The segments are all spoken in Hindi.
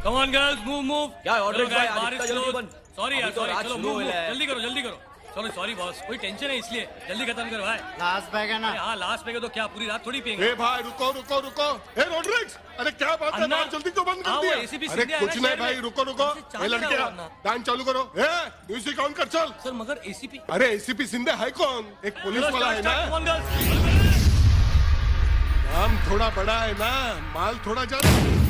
Come on girls, move move. क्या ऑर्डर चलो भाई, guys, आज बारिश इतना जल्दी close। बंद। सॉरी यार, अभी तो सॉरी, रात चलो शुरू मूव हुई मूव, है। जल्दी करो, जल्दी करो। चलो सॉरी बॉस, कोई टेंशन है इसलिए जल्दी खत्म करो भाई। लास्ट बैग है ना? अरे हाँ, लास्ट पे तो क्या पूरी रात थोड़ी पियेंगे। ए भाई रुको रुको रुको। ए रोड्रिक्स, अरे क्या बात है, अन्ना। दान जल्दी क्यों बंद हाँ, कर वो दिया? ACP अरे सिंधिया है कुछ ना नहीं शहर भाई, में। रुको रुको। हमसे चाल ए रहा लड़कियां, है अन्ना। दान चालू करो। ए म्यूजिक ऑन कर चल। सर मगर एसीपी। अरे एसीपी सिंधे है कौन? एक पुलिस वाला है ना। Come on girls. नाम थोड़ा बड़ा है ना, माल थोड़ा ज्यादा।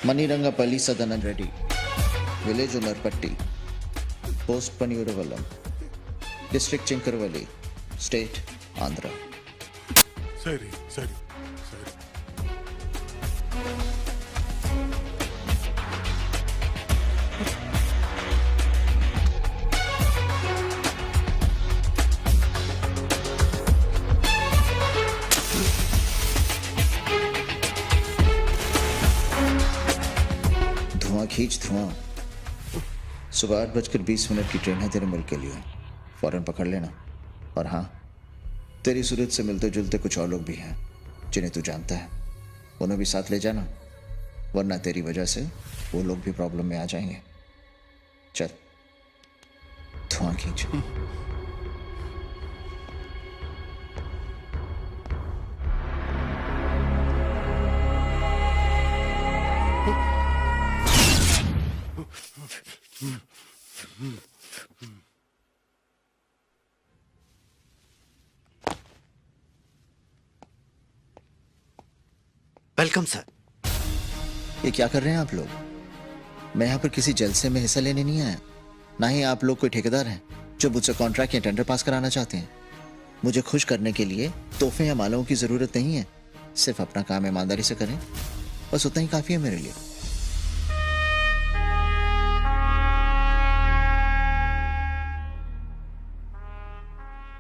Manirangappally, Southern Reddy, Village Unarpatti, Post Paniyudavallam, District Chinkarvalli, State Andhra. सही सही सही। धुआं खींच धुआं। सुबह 8:20 की ट्रेन है तेरे मुल्क के लिए, फौरन पकड़ लेना। और हाँ, तेरी सूरत से मिलते जुलते कुछ और लोग भी हैं जिन्हें तू जानता है, उन्हें भी साथ ले जाना, वरना तेरी वजह से वो लोग भी प्रॉब्लम में आ जाएंगे। चल धुआं खींच। Welcome sir. ये क्या कर रहे हैं आप लोग? मैं यहाँ पर किसी जलसे में हिस्सा लेने नहीं आया, ना ही आप लोग कोई ठेकेदार हैं जो मुझसे कॉन्ट्रैक्ट या टेंडर पास कराना चाहते हैं। मुझे खुश करने के लिए तोहफे या मालों की जरूरत नहीं है, सिर्फ अपना काम ईमानदारी से करें, बस उतना ही काफी है मेरे लिए।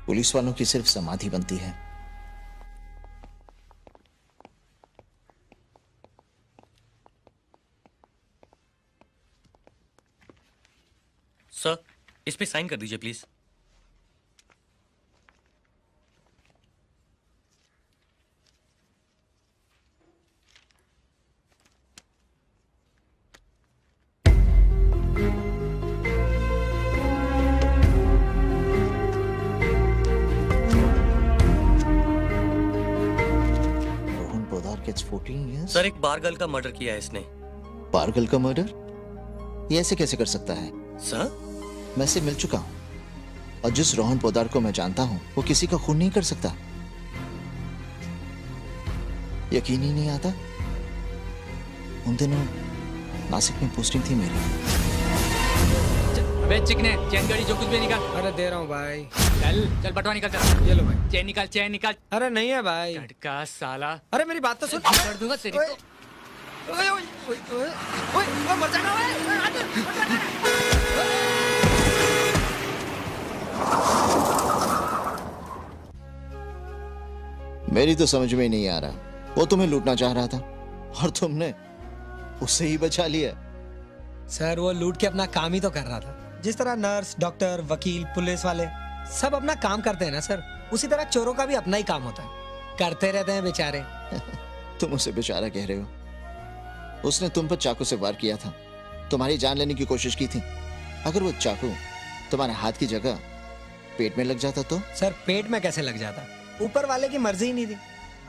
पुलिस वालों की सिर्फ समाधि बनती है। सर, इस पे साइन कर दीजिए प्लीज। It's 14 years. सर एक बार गर्ल का मर्डर किया है इसने। पार्गल का मर्डर? ये ऐसे कैसे कर सकता है? सर मैं इससे मिल चुका हूँ और जिस रोहन पोदार को मैं जानता हूँ वो किसी का खून नहीं कर सकता। यकीन ही नहीं आता। उन दिनों नासिक में पोस्टिंग थी मेरी। अबे चिकने चैन गाड़ी जो कुछ भी निकाल। अरे दे रहा हूँ भाई। चल चल बटवा निकाल चल। ये लो भाई। चैन निकाल चैन निकाल। अरे नहीं है भाई। लड़का साला। अरे मेरी बात तो सुन। कर दूंगा तेरी ओए, को। ओए, ओए, ओए, ओए, ओए, ओए, मर जाएगा ओए, ओए, आ जा, मर जाएगा। मेरी तो समझ में ही नहीं आ रहा। वो तुम्हें लूटना चाह रहा था और तुमने उससे ही बचा लिया। सर वो लूट के अपना काम ही तो कर रहा था। जिस तरह नर्स, डॉक्टर, वकील, पुलिस वाले सब अपना काम करते हैं ना सर, उसी तरह चोरों का भी अपना ही काम होता है। करते रहते हैं बेचारे। तुम उसे बेचारा कह रहे हो? उसने तुम पर चाकू से वार किया था, तुम्हारी जान लेने की कोशिश की थी। अगर वो चाकू तुम्हारे हाथ की जगह पेट में लग जाता तो? सर पेट में कैसे लग जाता? ऊपर वाले की मर्जी ही नहीं थी।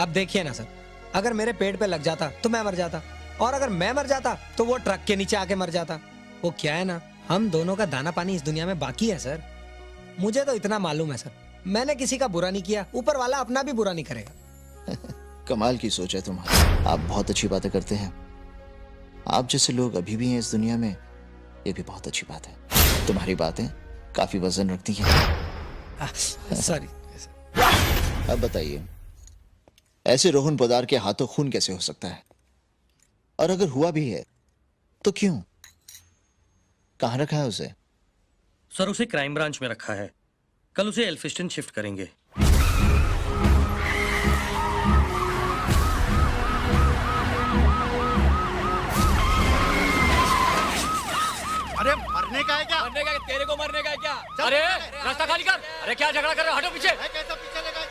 अब देखिए ना सर, अगर मेरे पेट पे लग जाता तो मैं मर जाता, और अगर मैं मर जाता तो वो ट्रक के नीचे आके मर जाता। वो क्या है ना, हम दोनों का दाना पानी इस दुनिया में बाकी है सर। मुझे तो इतना मालूम है सर, मैंने किसी का बुरा नहीं किया, ऊपर वाला अपना भी बुरा नहीं करेगा। कमाल की सोच है तुम्हारी। आप बहुत अच्छी बातें करते हैं। आप जैसे लोग अभी भी हैं इस दुनिया में, ये भी बहुत अच्छी बात है। तुम्हारी बातें काफी वजन रखती हैं। सॉरी। अब बताइए, ऐसे रोहन पोदार के हाथों खून कैसे हो सकता है? और अगर हुआ भी है तो क्यों? कहां रखा है उसे? सर उसे क्राइम ब्रांच में रखा है, कल उसे एल्फिस्टन शिफ्ट करेंगे। अरे मरने का है क्या? मरने का है, तेरे को मरने का है क्या? अरे रास्ता खाली कर। अरे क्या झगड़ा कर रहे हो? हटो पीछे। कैसा पीछे लगा?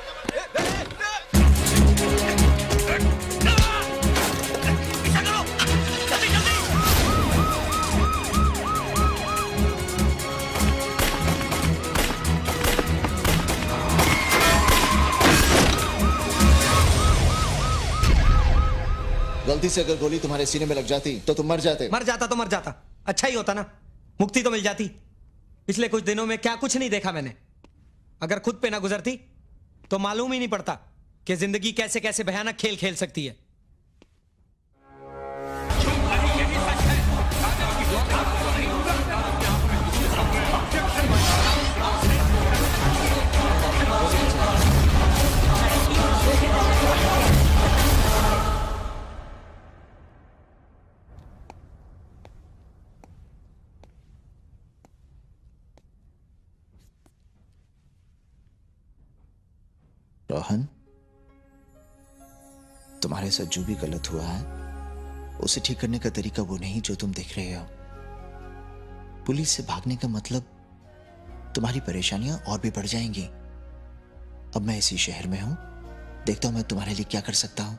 गलती से अगर गोली तुम्हारे सीने में लग जाती तो तुम मर जाते। मर जाता तो मर जाता, अच्छा ही होता ना, मुक्ति तो मिल जाती। पिछले कुछ दिनों में क्या कुछ नहीं देखा मैंने। अगर खुद पे ना गुजरती तो मालूम ही नहीं पड़ता कि जिंदगी कैसे कैसे भयानक खेल खेल सकती है। रोहन, तुम्हारे साथ जो भी गलत हुआ है उसे ठीक करने का तरीका वो नहीं जो तुम देख रहे हो। पुलिस से भागने का मतलब तुम्हारी परेशानियां और भी बढ़ जाएंगी। अब मैं इसी शहर में हूं, देखता हूं मैं तुम्हारे लिए क्या कर सकता हूं।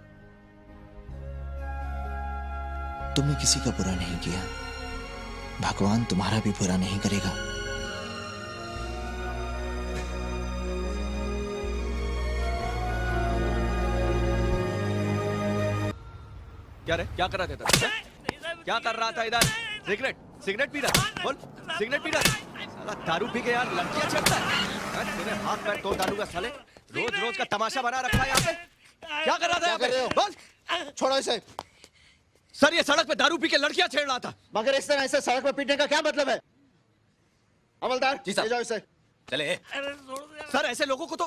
तुमने किसी का बुरा नहीं किया, भगवान तुम्हारा भी बुरा नहीं करेगा। क्या रे? क्या कर रहा था इधर? क्या कर रहा था इधर? सिगरेट सिगरेट पी रहा? बोल, सिगरेट पी रहा? साला दारू पी के यार लड़कियां छेड़ता है? तूने हाथ पैर तोड़ डालूंगा साले। रोज रोज का तमाशा बना रखा है यहाँ पे। क्या कर रहा था यहाँ पे? बोल। छोड़ो इसे। सर ये सड़क पे दारू पी के लड़कियां छेड़ रहा था। मगर इस तरह ऐसे सड़क पर पीटने का क्या मतलब है? हवलदार जी ले जाओ इसे। चले। सर ऐसे लोगों को तो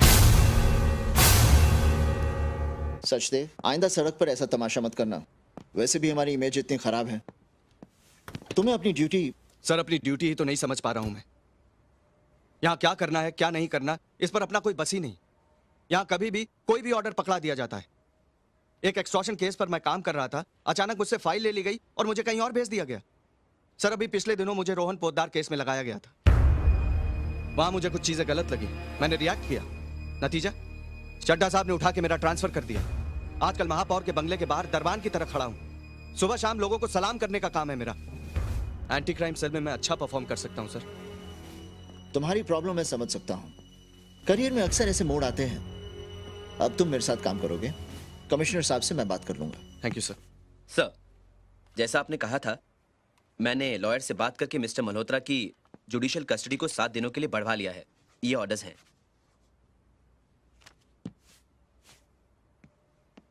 सच दे, आइंदा सड़क पर ऐसा तमाशा मत करना। वैसे भी हमारी इमेज इतनी खराब है। तुम्हें अपनी ड्यूटी। सर अपनी ड्यूटी ही तो नहीं समझ पा रहा हूं मैं। यहाँ क्या करना है क्या नहीं करना इस पर अपना कोई बस ही नहीं। यहाँ कभी भी कोई भी ऑर्डर पकड़ा दिया जाता है। एक एक्सटॉर्शन केस पर मैं काम कर रहा था, अचानक मुझसे फाइल ले ली गई और मुझे कहीं और भेज दिया गया। सर अभी पिछले दिनों मुझे रोहन पोद्दार केस में लगाया गया था। वहां मुझे कुछ चीजें गलत लगी, मैंने रिएक्ट किया। नतीजा चड्ढा साहब ने उठा के मेरा ट्रांसफर कर दिया। आजकल महापौर के बंगले के बाहर दरबान की तरह खड़ा हूं। सुबह शाम लोगों को सलाम करने का काम है मेरा। एंटी क्राइम सेल में मैं अच्छा परफॉर्म कर सकता हूं सर। तुम्हारी प्रॉब्लम मैं समझ सकता हूं। करियर में अक्सर ऐसे मोड़ आते हैं। अब तुम मेरे साथ काम करोगे? कमिश्नर साहब से मैं बात कर लूंगा। Thank you sir. सर, जैसा आपने कहा था, मैंने लॉयर से बात करके मिस्टर मल्होत्रा की जुडिशियल कस्टडी को 7 दिनों के लिए बढ़वा लिया है। ये ऑर्डर्स हैं।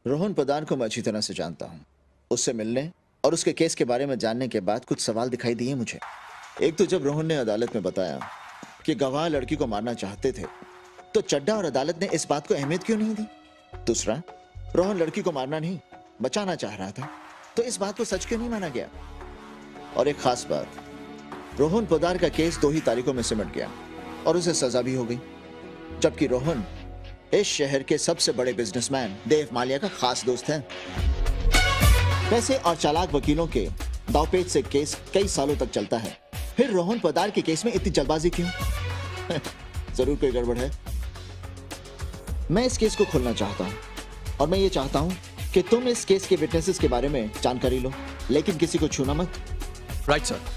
रोहन पदान को मैं अच्छी तरह से जानता हूँ। उससे मिलने और उसके केस के बारे में जानने के बाद कुछ सवाल दिखाई दिए मुझे। एक तो जब रोहन ने अदालत में बताया कि गवाह लड़की को मारना चाहते थे, तो चड्डा और अदालत ने इस बात को अहमियत क्यों नहीं दी? दूसरा, रोहन लड़की को मारना नहीं बचाना चाह रहा था, तो इस बात को सच क्यों नहीं माना गया? और एक खास बात, रोहन पोदार का केस 2 ही तारीखों में सिमट गया और उसे सजा भी हो गई, जबकि रोहन इस शहर के सबसे बड़े बिजनेसमैन देव माल्या का खास दोस्त है। पैसे और चालाक वकीलों के दावपेच से केस कई सालों तक चलता है, फिर रोहन पोदार के केस में इतनी जल्दबाजी क्यों? जरूर कोई गड़बड़ है। मैं इस केस को खोलना चाहता हूं और मैं ये चाहता हूं कि तुम इस केस के विटनेसेस के बारे में जानकारी लो, लेकिन किसी को छूना मत। Right sir.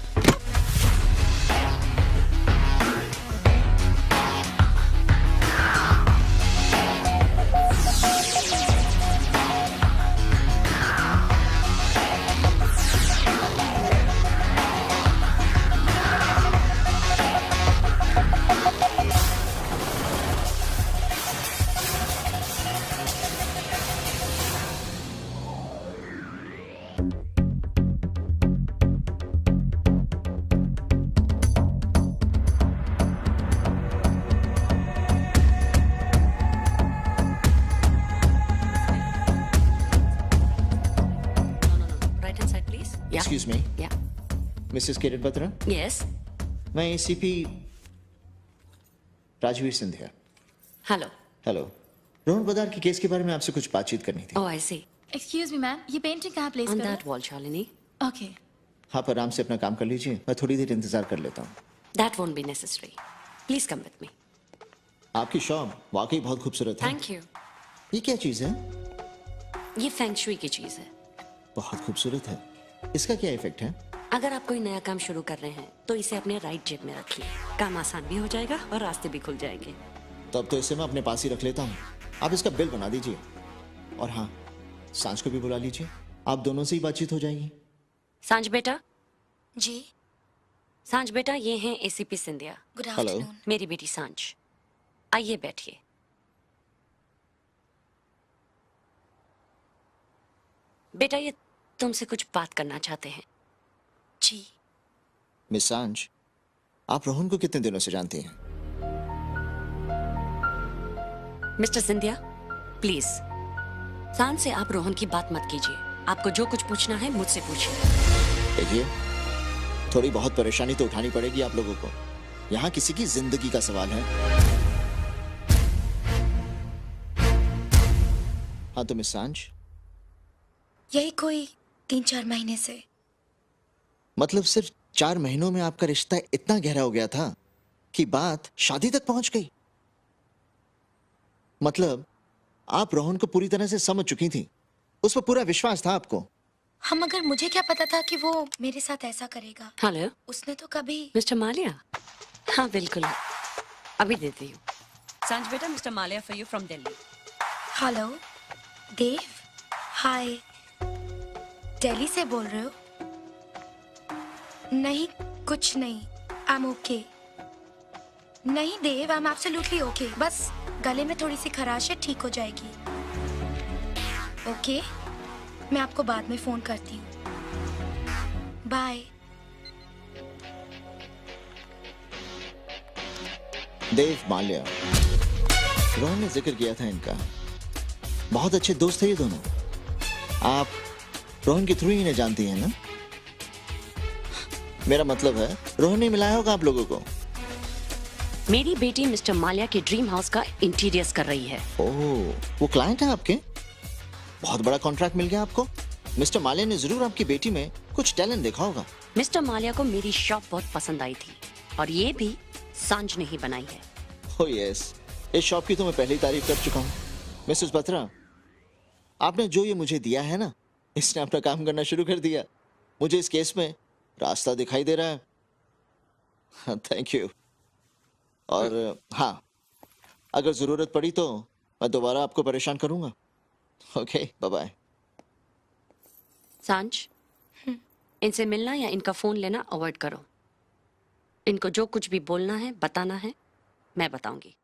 Excuse me, Yeah. Mrs Kiran Batra, Yes. मैं ACP Rajveer Scindia. Hello. Hello. Rohan Poddar के केस के बारे में आपसे कुछ बातचीत करनी थी। Oh, I see. Excuse me ma'am, ये पेंटिंग कहाँ प्लेस On करो? that wall, Shalini. ओके। आप आराम से अपना काम कर लीजिए, मैं थोड़ी देर इंतजार कर लेता हूँ। That won't be necessary. Please come with me. आपकी शॉप वाकई बहुत खूबसूरत है। Thank you. ये क्या चीज है? ये फेंग शुई की चीज है। बहुत खूबसूरत है। इसका क्या इफेक्ट है? अगर आप कोई नया काम शुरू कर रहे हैं तो इसे अपने राइट जेब में रखिए। काम आसान भी हो जाएगा और रास्ते भी खुल जाएंगे। तब तो इसे मैं अपने पास ही रख लेता हूँ। आप इसका बिल बना दीजिए और हाँ, सांझ को भी बुला लीजिए, आप दोनों से ही बातचीत हो जाएगी। सांझ बेटा, जी, सांझ बेटा, ये हैं ACP Scindia, good hello. Afternoon. मेरी बेटी सांझ। आइए बैठिए। बेटा, ये तुमसे कुछ बात करना चाहते हैं। जी, मिस सांझ, आप रोहन को कितने दिनों से जानती हैं? मिस्टर सिंधिया, प्लीज सांझ से आप रोहन की बात मत कीजिए। आपको जो कुछ पूछना है मुझसे पूछिए। देखिए, थोड़ी बहुत परेशानी तो उठानी पड़ेगी आप लोगों को। यहाँ किसी की जिंदगी का सवाल है। हाँ तो मिस सांझ, यही कोई 3-4 महीने से। मतलब सिर्फ 4 महीनों में आपका रिश्ता इतना गहरा हो गया था कि बात शादी तक पहुंच गई। मतलब आप रोहन को पूरी तरह से समझ चुकी थी, उस पर पूरा विश्वास था आपको। हम, मगर मुझे क्या पता था कि वो मेरे साथ ऐसा करेगा। हेलो उसने तो कभी। मिस्टर मालिया। हाँ बिल्कुल, अभी देती हूँ। सांझ बेटा, Mr Malia for you from Delhi. Hello Dev, hi. Delhi से बोल रहे हो? नहीं, कुछ नहीं, आई एम ओके। नहीं देव, आई एम एब्सोल्युटली ओके। बस गले में थोड़ी सी खराश है, ठीक हो जाएगी। ओके, मैं आपको बाद में फोन करती हूँ। बाय। देव माल्या, रोहन ने जिक्र किया था इनका। बहुत अच्छे दोस्त थे ये दोनों। आप रोहन के थ्रू ही इन्हें जानती हैं ना? मेरा मतलब है, रोहन ने मिलाया होगा आप लोगों को। मेरी बेटी मिस्टर मालिया के ड्रीम हाउस का इंटीरियर्स कर रही है। ओह, वो क्लाइंट है आपके? बहुत बड़ा कॉन्ट्रैक्ट मिल गया आपको। मिस्टर माल्या ने जरूर आपकी बेटी में कुछ टैलेंट देखा होगा। मिस्टर मालिया को मेरी शॉप बहुत पसंद आई थी और ये भी सांझ ने ही बनाई है। ओह यस, इस शॉप की तो मैं पहले ही तारीफ कर चुका हूँ। मिसेस बत्रा, आपने जो ये मुझे दिया है ना, इसने अपना काम करना शुरू कर दिया। मुझे इस केस में रास्ता दिखाई दे रहा है। Thank you. और हाँ, अगर जरूरत पड़ी तो मैं दोबारा आपको परेशान करूंगा। Okay bye bye. सांच, इनसे मिलना या इनका फोन लेना अवॉइड करो। इनको जो कुछ भी बोलना है, बताना है, मैं बताऊंगी।